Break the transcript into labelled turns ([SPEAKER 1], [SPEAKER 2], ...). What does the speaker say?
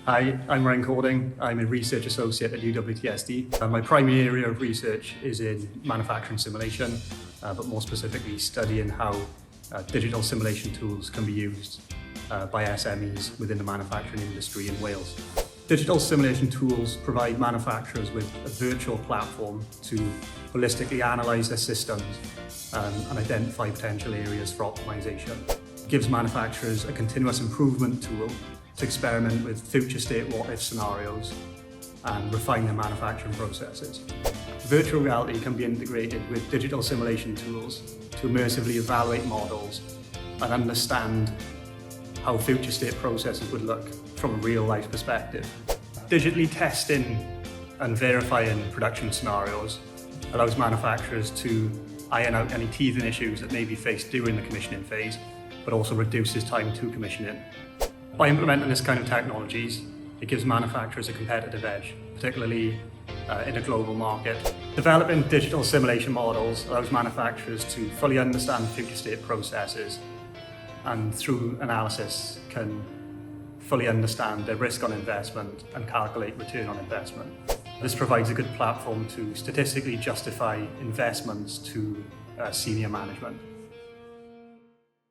[SPEAKER 1] Hi, I'm Ryan Cording. I'm a research associate at UWTSD. My primary area of research is in manufacturing simulation, but more specifically studying how digital simulation tools can be used by SMEs within the manufacturing industry in Wales. Digital simulation tools provide manufacturers with a virtual platform to holistically analyse their systems and identify potential areas for optimisation. It gives manufacturers a continuous improvement tool to experiment with future state what-if scenarios and refine their manufacturing processes. Virtual reality can be integrated with digital simulation tools to immersively evaluate models and understand how future state processes would look from a real-life perspective. Digitally testing and verifying production scenarios allows manufacturers to iron out any teething issues that may be faced during the commissioning phase, but also reduces time to commissioning. By implementing this kind of technologies, it gives manufacturers a competitive edge, particularly in a global market. Developing digital simulation models allows manufacturers to fully understand future state processes and through analysis can fully understand their risk on investment and calculate return on investment. This provides a good platform to statistically justify investments to senior management.